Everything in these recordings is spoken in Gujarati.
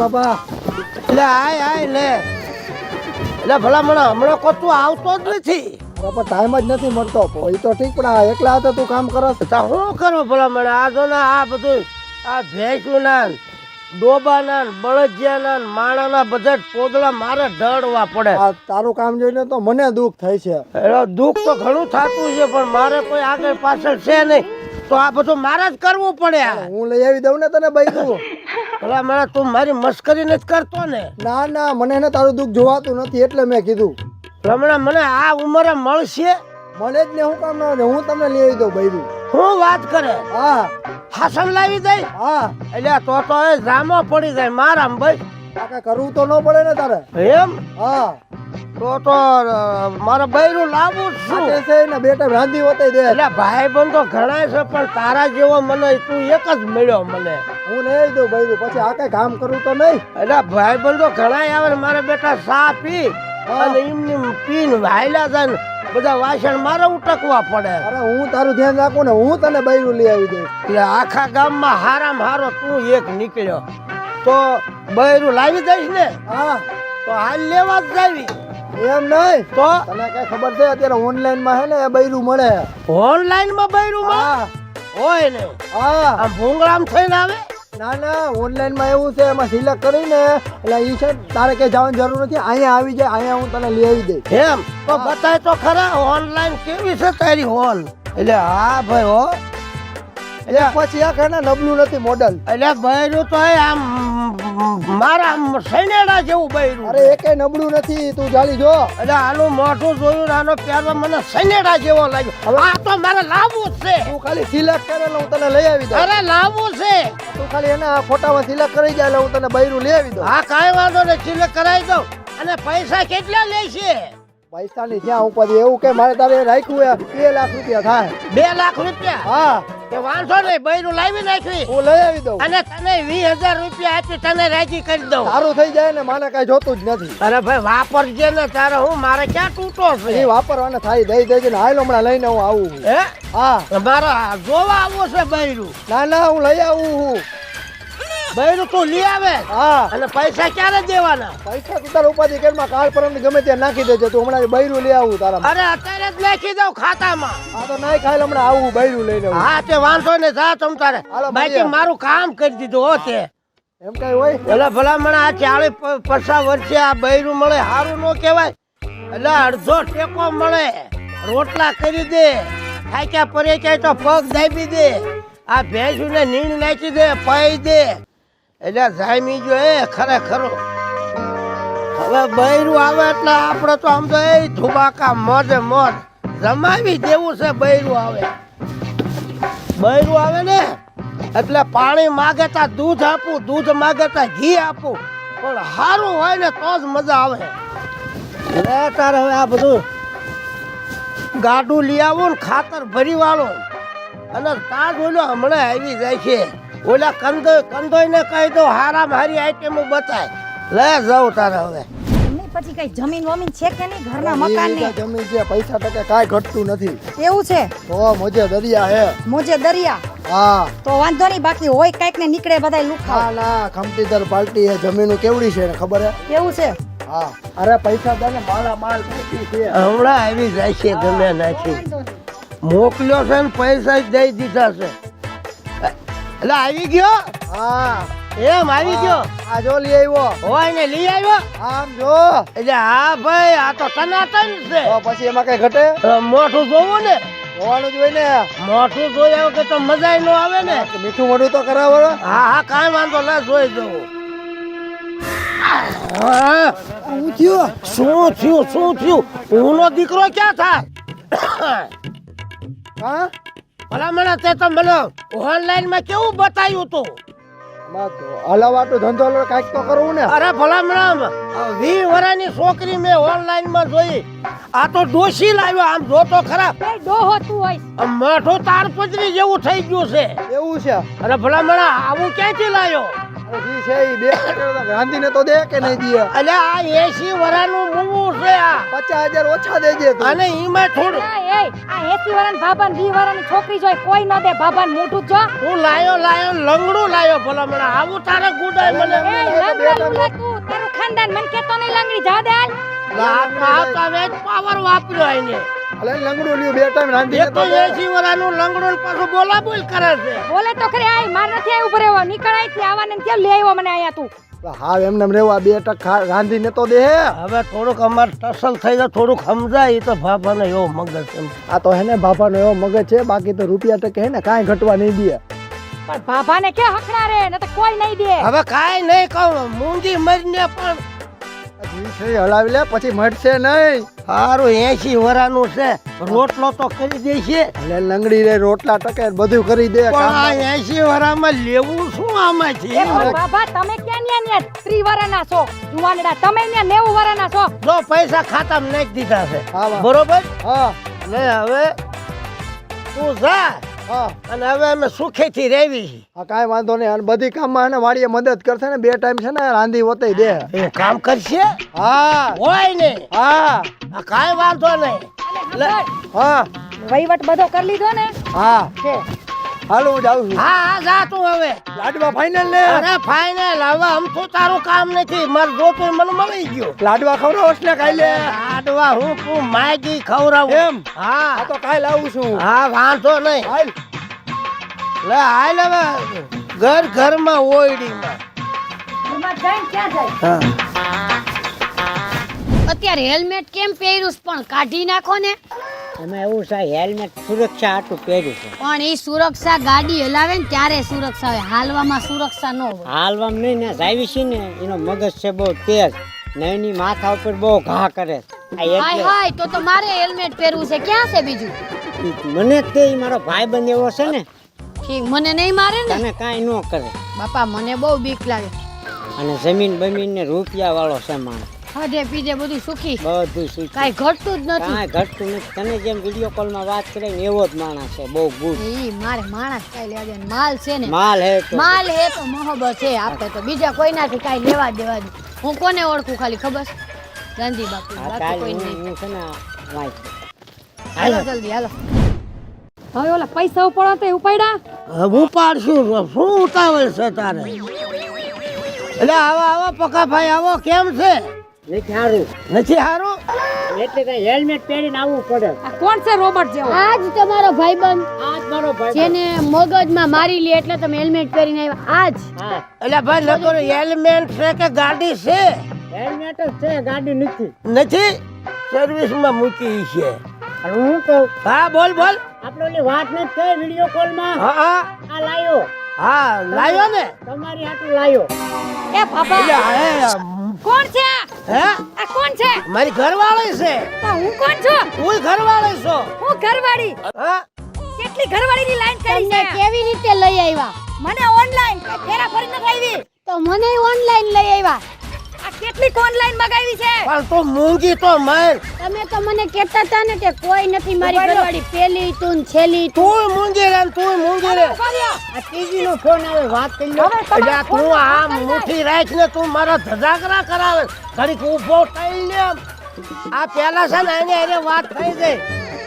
બાપા એટલે આય લે એટલે ભલા મને હમણાં કોઈ તું આવતો જ નથી. બાપા ટાઈમ જ નથી મળતો. એ તો ઠીક પણ આ એકલા હતા તું કામ કરસ તો શું કરું ભલા મને આ જો ને આ બધું આ ભેંસુના ડોબાના બળદિયાના માણાના બધા જ પોદળા મારે ઢળવા પડે. આ તારું કામ જોઈને તો મને દુઃખ થાય છે. એટલે દુઃખ તો ઘણું થતું છે પણ મારે કોઈ આગળ પાછળ છે નહીં તો આ બધું મારે જ કરવું પડે. હું લઈ આવી દઉં ને તને બૈરું. ભલા મને તું મારી મસ્કરી નથી કરતો ને? ના ના મને ને તારું દુઃખ જોવાતું નથી એટલે મેં કીધું હમણાં મને આ ઉંમરે મળશે મને જ ને હું કામ ના હોય, હું તમને લઈ આવી દઉં બૈરું. હું વાત કરે હા હાસન લાવી દઈ? હા એટલે તો એ જામો પડી જાય મારામ ભાઈ. આ કઈ કરવું તો ન પડે ને તારે. એમ હા તો મારે બૈરું લાવવું જ શું? છે ને બેટા રાંધી વતાઈ દે. એટલે ભાઈ બંધો ઘણા છે પણ તારા જેવો મને તું એક જ મળ્યો મને. હું લઈ આવી દઉં બૈરું પછી આ કઈ કામ કરવું તો નહીં. એટલે ભાઈ બંધો ઘણા આવે ને મારે બેટા સા પી અને એમની પીને વાયલા જાય ને બધા વાસણ મારે ઉટકવા પડે. અરે હું તારું ધ્યાન રાખું ને હું તને બૈરું લઈ આવી દઈશ. એટલે આખા ગામમાં હારામાં હારો તું એક નીકળ્યો તો બૈરું લાવી દઈશ ને? હા તો હાલ લેવા જ જાવી. એમ નહીં તો તને કઈ ખબર છે અત્યારે ઓનલાઈન માં હે ને બૈરું મળે. ઓનલાઈન માં બૈરું હા હોય ને હા આમ ભૂંગળામ થઈને આવે? ના ના ઓનલાઈન માં એવું છે એમાં સિલેક્ટ કરીને એટલે ઈ છે તારે કઈ જવાની જરૂર નથી અહીંયા આવી જાય અહીંયા હું તને લઈ આવી દઈશ. એમ તો બતાય તો ખરા ઓનલાઈન કેવી છે તારી હોલ? એટલે હા ભાઈ હો. એટલે પછી આ કઈ નબળું નથી મોડલ. એટલે બૈરું તો આમ મારા સૈનેડા જેવું બૈરું. અરે એ કઈ નબળું નથી તું ચાલી જો. એટલે આનું મોઢું જોયું ને આનો પહેરવા મને સૈનેડા જેવો લાગ્યો. આ તો મારે લાવવું જ છે. તું ખાલી સિલેક્ટ કરે એટલે હું તને લઈ આવી દઉં. અરે લાવવું છે. તું ખાલી એના ફોટામાં સિલેક્ટ કરી જાય એટલે હું તને બૈરું લઈ આવી દઉં. હા કાંઈ વાંધો નહીં સિલેક્ટ કરાવી દઉં. અને પૈસા કેટલા લેશે? પૈસાની જ્યાં ઉપાધિ એવું કે મારે તારે રાખ્યું 2 લાખ રૂપિયા થાય. 2 લાખ રૂપિયા? હા કે વાંધો નહીં બૈરું લાવી નાખવી હું લઈ આવી દઉં. અને તને 20,000 રૂપિયા આપી તને રાજી કરી દઉં. સારું થઈ જાય ને મારે કઈ જોતું જ નથી. અરે ભાઈ વાપરજે ને તારે હું મારે ક્યાં તૂટો એ છે? વાપરવાને થાય દઈ દેજે ને હાલ હમણાં લઈને હું આવું. હે હા મારે જોવા આવવું છે બૈરું. ના ના હું લઈ આવું હું. બૈરું તું લઈ આવે હા અને પૈસા ક્યારે દેવાના? પૈસા તું તારા ઉપાધિ કેરમાં કાલ પરમ ગમે ત્યાં નાખી દેજે તું હમણાં બૈરું લઈ આવું તારા. અરે અત્યારે જ નાખી દઉં ખાતામાં. આ તો નાઈ ખાય હમણાં આવું બૈરું લઈને આવું. હા તે વાંધો ને જા તમ તારે. હાલો, બાકી મળીએ. મારું કામ કરી દીધું હો તે. એમ કઈ હોય એટલે ભલા મને આ 40-50 વર્ષે આ બૈરું મળે સારું ન કહેવાય? એટલે અડધો ટેકો મળે, રોટલા કરી દે, થાક્યા પરે ક્યાંય તો પગ દાબી દે, આ ભેંસુને નીણ નાખી દે, પાઈ દે. એટલે જામી જો એ ખરેખર હવે બૈરું આવે એટલે આપણે તો આમ તો એ ધુબાકા મોજે મોજ જમાવી દેવું છે. બૈરું આવે ને એટલે પાણી માગે તા દૂધ આપું, દૂધ માગે તા ઘી આપું, પણ સારું હોય ને તો જ મજા આવે. લે તારે હવે આ બધું ગાડું લઈ આવું ને ખાતર ભરી વાળો અને તાજ ઓલો હમણાં આવી જાય છે. ઓલા કંદોય ને કહી દો હારા મારી આઈટમ બતાય. લે જાઉં તારે હવે. પછી કઈ જમીન વમીન છે કે નહીં ઘરના મકાન ની? જમીન છે પૈસા ટકે કાંઈ ઘટતું નથી. એવું છે? તો મોજે દરિયા હે. મોજે દરિયા? હા તો વાંધો નહીં બાકી હોય કઈક ને નીકળે બધા લુખા. ના ના ખમતીદર પાર્ટી હે. જમીન કેવડી છે ને ખબર હે? એવું છે? હા અરે પૈસા દે ને માલા માલ બેઠી છે. હમણાં આવી જાય છે ગમે નાખી મોકલ્યો છે ને પૈસા જ દઈ દીધા છે. એટલે આવી ગયો? હા એમ આવી ગયો? આ જો લઈ આવ્યો. હોય ને લઈ આવ્યો? આમ જો એટલે હા ભાઈ આ તો ટનાટન છે. તો પછી એમાં કઈ ઘટે? મોઢું જોવું ને, જોવાનું જ હોય ને. મોઢું જોયા વગર તો મજા ન આવે ને. મીઠું મોઢું તો કરાવો. હા હા કાંઈ વાંધો લે જોઈ જવું. શું થયું? ઊનો દીકરો ક્યાં થાય? હા ભલામણ તે તો મને ઓનલાઈન માં કેવું બતાવ્યું તું? હલાવાટો ધંધો કાંઈક તો કરવું ને. અરે ભલામણ 20 વર્ષની છોકરી મેં ઓનલાઈન માં જોઈ. આ તો ડોશી લાવ્યો આમ જોતો ખરા. એ ડોહો તું હોય. મોઢું તારપત્રી જેવું થઈ ગયું છે. એવું છે? અરે ભલામણ આવું ક્યાંથી લાવ્યો? જી છે ઈ બે ગાંધીને તો દે કે નહીં દે અલે આ 80 વરાનું મૂવું છે આ 50,000 ઓછા દેજે તું અને ઈમાં થોડું આ 80 વરાની ભાભાને 20 વરાની છોકરી જોઈ કોઈ ન દે ભાભાને મોઢું જો તું લાયો લંગડું લાયો ભલા મને આવું તારે ગુડાય મને લંગડા લુલા તું તારું ખાનદાન મને કેતો નહીં લંગડી જા દે આ વેજ પાવર વાપર્યો એને અલે લંગડું લ્યો બે ટાઈમ રાંધીને એક તો 80 વરાનું લંગડું ને પાછું બોલાબોલ કરે છે બોલે તો ખરી આય માર નથી આય ઉભો રહેવો નીકળ આયથી આવાને ને કેમ લઈ આવ્યો મને આયા તું હા એમને રેવા બે ટક રાંધીને તો દે હવે થોડુંક અમાર ટસલ થઈ જાય થોડુંક સમજાય તો ભાભાને એવો મગજ છે આ તો હે ને બાપાનો એવો મગજ છે બાકી તો રૂપિયા ટકે હે ને કાંઈ ઘટવા નહીં દે પણ ભાભાને કે હકડા રે ન તો કોઈ નહીં દે હવે કાઈ નહીં કહું મૂંગી મરીને પણ જી છે હલાવી લે પછી મળશે નહીં સારું 80 વરાનું છે રોટલો તો કરી દે છે એટલે લંગડી રે રોટલા ટકે બધું કરી દે પણ આ 80 વરામાં લેવું શું આમાંથી એ પણ બાબા તમે ક્યાં ન્યા 30 વરાના છો જુવાનડા તમે ન્યા 90 વરાના છો જો પૈસા ખાતામાં નાખી દીધા છે હા, વાહ. બરોબર હા ને હવે તું જા હા અને હવે અમે સુખેથી રહેવી છીએ. હા કાંઈ વાંધો નહીં અને બધી કામમાં હે ને વાડીએ મદદ કરશે ને બે ટાઈમ છે ને રાંધી વતાઈ દે એ કામ કરશે હા હોય ને હા આ કાંઈ વાંધો નહીં લે હા વહીવટ બધો કરી લીધો ને હા છે હાલો હું જાઉં છું હા હા જા તું હવે લાડવા ફાઇનલ ને અરે ફાઇનલ હવે આમથું તારું કામ નથી માર જોતું મને મળી ગયું લાડવા ખવડાવશ ને કાઈ લે લાડવા હું તું માગી ખવડાવું એમ હા આ તો કાઈ લાવું છું હા વાંધો નહીં હાલ લે હાલ હવે ઘરમાં ઓયડીમાં ઘરમાં જઈને ક્યાં જાય અત્યારે હેલ્મેટ કેમ પહેર્યું છે? પણ કાઢી નાખો ને. એમાં એવું છે હેલ્મેટ સુરક્ષા હાટું પહેર્યું છે પણ એ સુરક્ષા ગાડી હલાવે ને ત્યારે સુરક્ષા હોય, હાલવામાં સુરક્ષા ન હોય. હાલવામાં નહીં ને ડ્રાઈવી છે ને એનો મગજ છે બહુ તેજ ને એની માથા ઉપર બહુ ઘા કરે છે. આ હાય એટલે હાય તો મારે હેલ્મેટ પહેરવું છે. ક્યાં છે બીજું? મને જ તે ઈ મારો ભાઈબંધ એવો છે ને ઠીક, મને નહીં મારે ને. તને કાંઈ ન કરે બાપા મને બહુ બીક લાગે. અને જમીન બમીન ને રૂપિયા વાળો છે માણસ, ખાધે પીધે બધું સુખી, બધું શું કાંઈ ઘટતું જ નથી. કાંઈ ઘટતું નથી. તને જેમ વિડીયો કોલમાં વાત કરે ને એવો જ માણસ છે, બહુ ગુડ ઈ મારે માણસ કાંઈ લેવા દે, માલ છે ને માલ હે તો માલ હે તો મોહબ્બત છે. આપણે તો બીજા કોઈનાથી કાંઈ લેવા દેવા દે. હું કોને ઓળખું ખાલી ખબર છે? ગાંધી બાપુ, આ બાકી કાલ કોઈ હું નહીં. હું છે ને વાંચ હાલો જલ્દી હાલો. હવે ઓલા પૈસા ઉપાડો તો ઉપાડ્યા ઉપાડશું શું ઉતાવળ છે તારે એટલે આવો પકા ભાઈ આવો કેમ છે નથી સારું નથી હારું એટલે કઈ હેલ્મેટ પહેરીને આવવું પડે. આ કોણ છે રોબોટ જેવો આજ તમારો ભાઈબંધ આ જ મારો ભાઈ જેને મગજમાં મારી લે એટલે તમે હેલ્મેટ પહેરીને આવ્યા આજ. હા એટલે ભાઈ નકર હેલ્મેટ છે કે ગાડી છે હેલ્મેટ જ છે, ગાડી નથી. નથી સર્વિસમાં મૂકી છે અને હું કહું હા બોલ બોલ આપણે ઓલી વાત નથી થઈ વિડીયો કોલમાં, હા હા આ લાયો હા લાયો ને તમારી હાટું લાયો. એ બાબા એટલે કોણ છે હે આ કોણ છે મારી ઘરવાળી છે તો હું કોણ છું હું ઘરવાળી છો હું ઘરવાળી હા કેટલી ઘરવાળીની લાઈન કરી તમને છે કેવી રીતે લઈ આવ્યા? મને ઓનલાઈન ફેરા ફરી નથી આવી તો મને ઓનલાઈન લઈ આવ્યા. આ કેટલી ઓનલાઈન મગાવી છે પણ તું મૂંગી તો મર તમે તો મને કહેતા હતા ને કે કોઈ નથી મારી ઘરવાળી, પેલી તું ને છેલ્લી તું. તું મૂંગી રે ને તું મૂંગી રે આ ટીવી નો ફોન આવે, વાત કરી લો. એટલે તું આ મુઠ્ઠી રાખ ને તું મારા ધજાગરા કરાવે ઘડીક ઊભો થઈ લે આ પેલા છે ને એને એને વાત થઈ ગઈ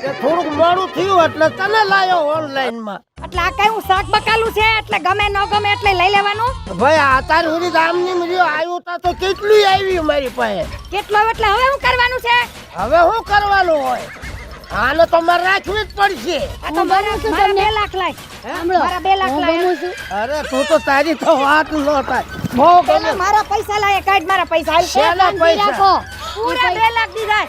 કે થોડુંક મોડું થયું એટલે તને લાયો ઓનલાઈન માં એટલે આ કઈ હું શાક બકાલું છે એટલે ગમે ન ગમે એટલે લઈ લેવાનું ભાઈ અત્યાર સુધી ગામની મર્યો આવ્યું તા તો કેટલું આવ્યું મારી પાસે કેટલો એટલે હવે હું કરવાનું છે હવે શું કરવાનું હોય આને તો મારે રાખવી જ પડશે આ તો મારા 2 લાખ લાય સાંભળો, મારા 2 લાખ હું લાય ગમું છું. અરે તું તો તારી તો વાત ન થાય બહુ પેલા ગમે મારા પૈસા લાય કાઢ મારા પૈસા હાલ શેના શાંતિ પૈસા રાખો. પૂરા 2 લાખ દીધા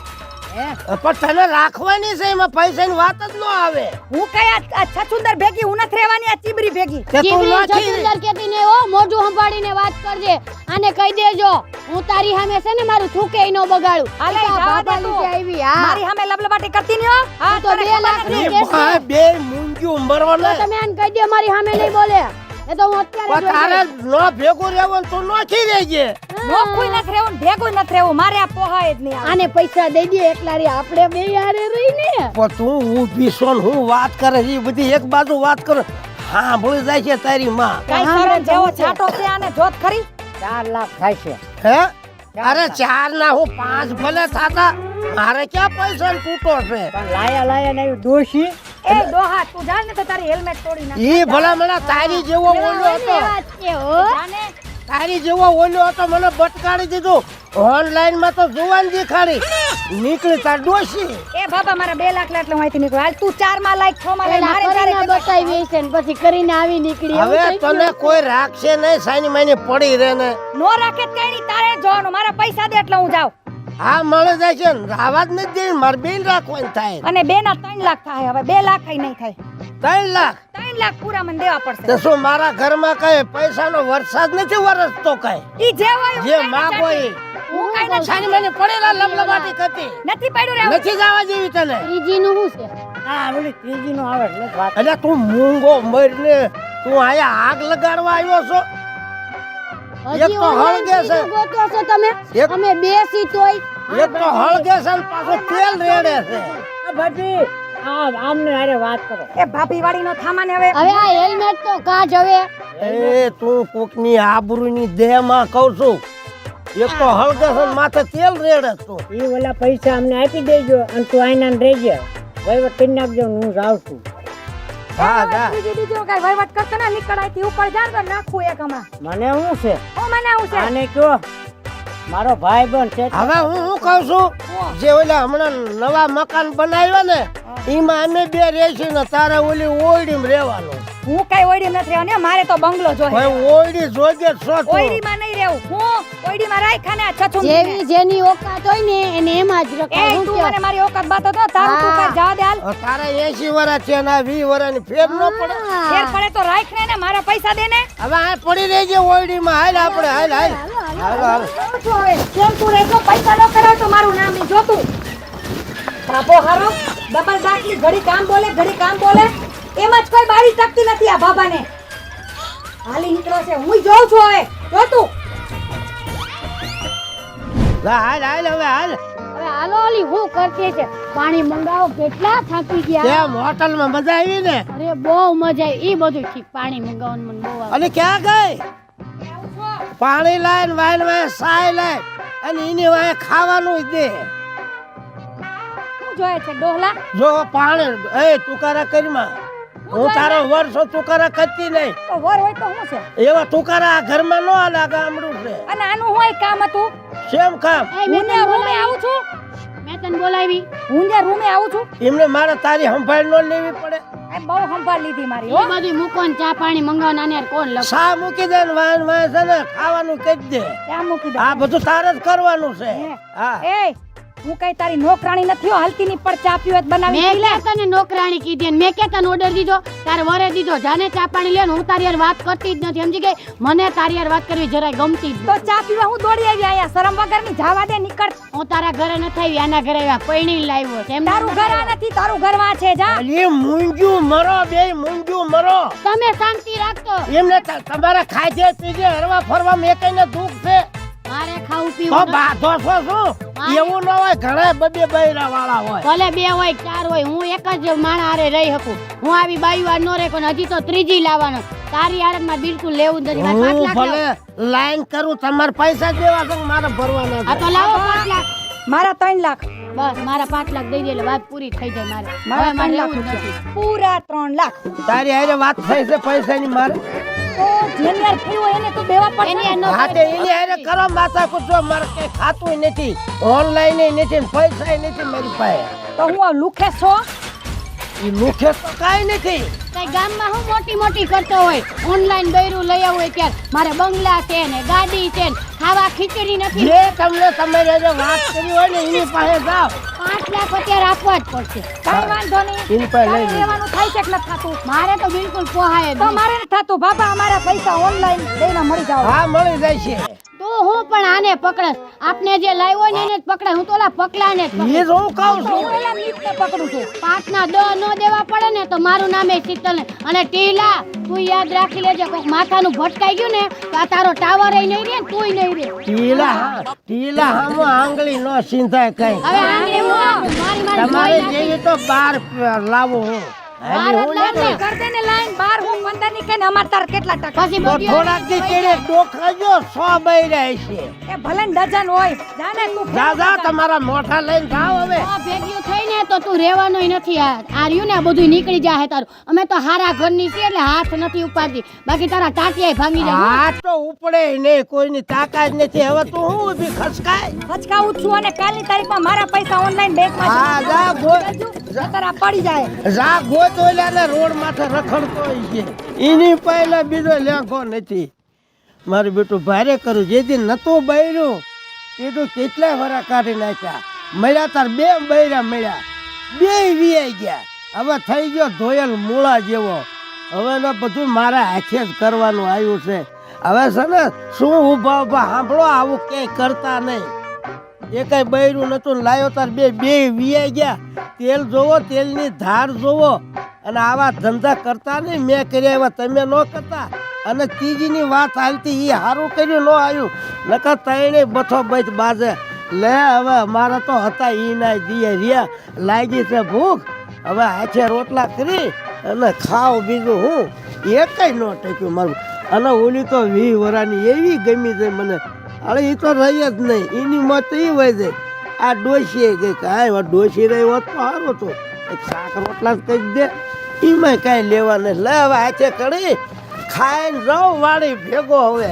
પણ તને રાખવાની છે એમાં પૈસાની વાત જ ન આવે હું કઈ આ છછુંદર ભેગી હું નથી રહેવાની આ ચીબરી ભેગી કે તું ચીબરી નથી છછુંદર કહેતી નહીં હો, મોઢું સંભાળીને વાત કરજે. આને કહી દેજો હું તારી સામે છે ને મારું થૂકે નો બગાડું. હાલે, આ જવા દે બાબા તું. લીધે આવી. હા મારી સામે લબલબાટી કરતી નહીં હો હા તો 2 લાખ એ ની કેસ છે. ભાઈ બે મૂંગ્યું તો મરવાના તમે આને કહી દે મારી સામે નહીં બોલે. એ તો હું અત્યારે પણ તારે જોઈ ન ભેગું રહેવું ને તું નોખી દેજે નોખું નથી રહેવું ને ભેગું નથી રહેવું મારે આ પોહાય જ નહીં આને પૈસા દઈ દે એકલા રે, આપણે બે યારે રહીને. પણ તું ઊભી છો ને હું વાત કરે છે એ બધી એક બાજુ વાત કરે હા ભૂલી જાય છે તારી માં. કાઈ સરન જેવો છાટો છે આને જોત ખરી 4 લાખ થાય છે. હે અરે 4 ના હું 5 ભલે થાતા, મારે ક્યાં પૈસા તૂટો છે. પણ લાયા ને આવી ડોશી એ ડોહા તું જાણ ને તો તારી હેલ્મેટ તોડી નાખ ઈ ભલા મને તારી જેવો ઓલો હતો, જાને તારી જેવો ઓલો હતો, મને બટકાડી દીધું. ઓનલાઈન માં તો જુવાન દેખાડી, નીકળી તાર ડોશી. એ બાબા મારા 2 લાખ લે એટલે હું અહીંથી નીકળું. હાલ તું 4 માં લાઈક 6 માં લાઈક મારે કરીને તારે બતાવી છે ને પછી કરીને આવી નીકળી એવું હવે થઈ ગયું. તને કોઈ રાખશે નહીં, સાની માની પડી રહે ને. નો રાખે તો કઈ નહીં, તારે જોવાનું. મારા પૈસા દે એટલે હું જાઉં. હા મળે જાય છે ને, આવાજ નથી દેવી, મારે બેન રાખવાની થાય. અને 2 ના 3 લાખ થાય. હવે 2 લાખ કઈ નહીં થાય. 3 લાખ 3 લાખ પૂરા મને દેવા પડશે. તો શું મારા ઘરમાં કઈ પૈસાનો વરસાદ નથી વરસતો? કઈ ઈ જે હોય જે માગો એ હું કઈ નથી. સાની માની પડેલા લબલબાટી કરતી નથી પડ્યું રે. નથી જવા જેવી તને. ત્રીજીનું શું છે? હા ઓલી ત્રીજી નો આવે એટલે વાત. એટલે તું મૂંગો મરને તું આયા આગ લગાડવા આવ્યો છો? એક હજી તો online હળગે છે. ત્રીજું ગોતો છો તમે? એક- અમે 2 સીટ હોય. એક તો હળગે છે ને પાછું તેલ રેડે છે. આ ભાભી આમને હારે વાત કરો. એ ભાભી વાળી નો થામાને હવે હવે આ હેલ્મેટ તો કાઢ હવે. એ તું કોકની આબરૂની દેહમાં કહું છું. એક તો હળગે છે ને માથે તેલ રેડે તું. ઈ ઓલા પૈસા અમને આપી દેજો અને તું આઈના ને રહેજે. વહીવટ કરી નાખજો ને હું જાઉં છું. હા જા. બીજું કઈ વહીવટ કરતો ને નીકળ અહીંથી ઉપર જા તો નાખું એક હમણાં. મને શું છે ઓ મને આવું છે. આને કયો મારો ભાઈ બન છે. હવે હું કહું છું, જે ઓલા હમણાં નવા મકાન બનાવ્યા ને એમાં અમે 2 રહેશું ને તારે ઓલી ઓયડીમાં રહેવાનું. હું કઈ ઓયડી નથી રહેવાની. મારે તો બંગલો જોઈએ. ભાઈ ઓયડી જોજે છો તું. ઓયડીમાં નહીં રહેવું. હું ઓયડીમાં રાખ્યા ને આ છછું જેવી જેની ઓકાત હોય ને એને એમાં જ એ રખાય. શું તું કહેવાય? મને મારી ઓકાત બાતો તો તારું તું કઈ જવા દે હાલ. તારે 80 વર્ષ છે ને 20 વર્ષની ફેર ન પડે. ફેર પડે તો રાખ ને મારા પૈસા દે ને. હવે આ પડી રહી છે ઓયડીમાં. હાલ આપણે હાલ હાલ હાલ હાલ. કહું છું હવે કેમ તું રહેતો પૈસા ન કરાવ તો મારું નામ નહીં જોતું. બાપો હારો ડબલ દાખલી ઘડી કામ બોલે ઘડી કામ બોલે. એમ જ કોઈ બારી શકતી નથી આ બાબાને. હાલી નીકળો છે. હું જોઉં છું હવે જોતું. લા, હાલ હાલ હવે હાલ. હવે હાલો ઓલી હું કરતી છે પાણી મંગાવો. કેટલા થાકી ગયા. કેમ હોટલમાં મજા આવી ને? અરે બહુ મજા આવી. ઈ બધું ઠીક. પાણી મંગાવવાનું મને બહુ આવે. અને ક્યાં ગઈ? પાણી લાય ને વાઈન વાય સાય લાય અને એની વાય ખાવાનું જ દે. શું જોયે છે ડોહલા? જો પાણી એ તુકારા કરીમાં હું તારો વર્ષો તુકારા કરતી નહીં. તો વર હોય તો શું છે? એવા તુકારા આ ઘરમાં ન હાલે, આ ગામડું છે. અને આનું હોય કામ હતું. સેમ કામ. એ મેં હું ને રૂમે આવું છું. મેં તને બોલાવી. હું ને રૂમે આવું છું. એમને મારે તારી સંભાળ ન લેવી પડે. એ બહુ સંભાળ લીધી મારી એ હો. બધું મૂકો ને ચા પાણી મંગાવવાના આને યાર કોણ લખ. સા મૂકી દે ને વાન વાય છે ને ખાવાનું કહી દે. ત્યાં મૂકી દે. આ બધું તારે જ કરવાનું છે. હા એ હું કઈ તારી નોકરાણી નથી હો. હાલતી ની પણ ચા પીવત બનાવી મેં પી લે. ક્યાં તને નોકરાણી કીધી અને મેં ક્યાં તને ઓર્ડર દીધો. તારે વરે દીધો. જાને ચા પાણી લે ને હું તારી યાર વાત કરતી જ નથી. સમજી ગઈ? મને તારી યાર વાત કરવી જરાય ગમતી જ તો નથી. ચા પીવા હું દોડી આવી અહીંયા શરમ વગર ની જવા દે નીકળ. હું તારા ઘરે નથી આવી. આના ઘરે આવ્યા. પૈણી લાવ્યો છે. એમને તારું ઘર આ નથી તારું ઘર માં છે જા. અલી મૂંજુ મરો, બે મૂંજુ મરો. તમે શાંતિ રાખતો. એમને તમારા ખાધે પીજે હરવા ફરવા મેં કઈને દુઃખ છે મારે ખાવું તો પીવું નથી. બાધો છો શું? એવું ન હોય, ઘણા બબે બૈરા વાળા હોય. ભલે 2 હોય 4 હોય હું એક જ માણા હારે રહી શકું. હું આવી બાઈ વાર નો રહે પણ હજી તો ત્રીજી લાવવાનો. તારી હાલતમાં બિલકુલ લેવું જ નથી. મારે 5 હું લાખ લાવો. ભલે લાઈન કરું, તમારે પૈસા દેવા છે કે મારે ભરવાના હા છે? તો લાવો 5 લાખ. મારા 3 લાખ. બસ મારા 5 લાખ દઈ દે એટલે વાત પૂરી થઈ જાય મારે. મારા હવે મારે 3 લાખ લેવું જ નથી. રૂપિયા. પૂરા 3 લાખ. તારી હારે વાત થઈ છે પૈસાની મારે? તો જેની યાર થઈ હોય એને તો દેવા પડશે એની ને. યાર નો હા તે એની હારે કરો માથા કૂટો. મારે કઈ ખાતું નથી, ઓનલાઈન નથી ને પૈસા નથી મારી પાસે. તો હું આ લુખે છો. ઈ મુખે તો કાંઈ નથી. કઈ ગામમાં હું મોટી મોટી કરતો હોય ઓનલાઈન બૈરું લઈ આવું હોય ત્યારે મારે બંગલા છે ને ગાડી છે ને ખાવા ખીચડી નથી. જે તમને તમારી હારે વાત કરી હોય ને એની પાસે જાઓ. 5 લાખ અત્યારે આપવા જ પડશે. કાઈ વાંધો નહીં. એની પાસે લઈ તારે લેજો. લેવાનું થાય છે કે નથી થતું? મારે તો બિલકુલ પોહાય જ તો નહીં. મારે નથી થતું બાબા. અમારા પૈસા ઓનલાઈન દઈને મળી જાવ. હા મળી જાય છે. તો હું પણ આને પકડસ. આપને જે લાવ્યો ને એને જ પકડાય. હું તો ઓલા પકલાને જ એ પકડું. જ હું કહું તો છું. હું એલા મીતને પકડું છું. 5 ના 10 નો દેવા પડે ને તો મારું નામ એ શીતલ ને. અને ટીલા તું યાદ રાખી લેજે કોક માથાનું ભટકાઈ ગયું ને તો આ તારો ટાવર નહીં રહે ને તુંય નહીં રહે. ટીલા હામો આંગળી નો સિંધાય કઈ. હવે આંગળી હું મારી મારી તમારે જોઈ નાખી. જેવી તો બાર લાવું હું. બાર હું જ લાવ ને. કર દે ને લાઈન 12 હું 15 ની કઈ ને અમાર તાર કેટલા ટકા પછી તો બધી થોડાક દી કેડે ડોખાજો 100 બૈરા હશે. એ ભલે ને ડઝન હોય જાને તું દાદા તમારા મોઢા લઈને જાઓ હવે. આ ભેગ્યું થઈને તો તું રહેવાનોય નથી. આ રહ્યું ને આ બધું નીકળી જાય તારું. અમે તો હારા ઘરની છીએ એટલે હાથ નથી ઉપાડતી. બાકી તારા ટાટિયાય ભાંગી જાય. આ તો ઉપડે નહીં, કોઈની તાકાત નથી. હવે તું હું ઊભી ખસકાય. હચકાવું છું અને કાલની તારીખમાં મારા પૈસા ઓનલાઈન બેંકમાં હા, જા, તારા પડી જાય રા ગોત ઓલાને રોડ માથે રખડતો હોય છે. એની પહેલા બીજો લેખો નથી. મારું બેટું ભારે કરું જેથી નતું બૈરું કીધું કેટલાય વરા કાઢી નાખ્યા. મળ્યા તાર 2 બૈરા મળ્યા, 2 વિયાઈ ગયા. હવે થઈ ગયો ધોયેલ મૂળા જેવો. હવે ને બધું મારા હાથે જ કરવાનું આવ્યું છે. હવે છે ને શું ઊભા ઊભા સાંભળો, આવું ક્યાંય કરતા નહીં. એ કઈ બૈરું નતું, લાયો તાર 2 વિયાઈ ગયા. તેલ જોવો, તેલની ધાર જોવો. અને આવા ધંધા કરતા નહીં, મેં કર્યા એવા તમે ન કરતા. અને ત્રીજીની વાત હાલતી એ સારું કર્યું ન આવ્યું, નકર તઈને બથો બચ બાજે. લે હવે અમારા તો હતા ઈ ના દીએ રહ્યા, લાગી છે ભૂખ. હવે હાથે રોટલા કરી અને ખાવ, બીજું હું એ કઈ ન ટક્યું મારું. અને ઓલી તો 20 વરાની એવી ગમી જાય મને. અરે એ તો રહી જ નહીં, એની મત એ વહી જાય. આ ડોશી ગઈ કાંઈ ડોશી રહી હોત તો સારું હતું. એક શાક રોટલા જ કહી દે, એમાં કાંઈ લેવા નહીં. લે હવે હાથે કરી ખાઈને રહો વાળી ભેગો હવે.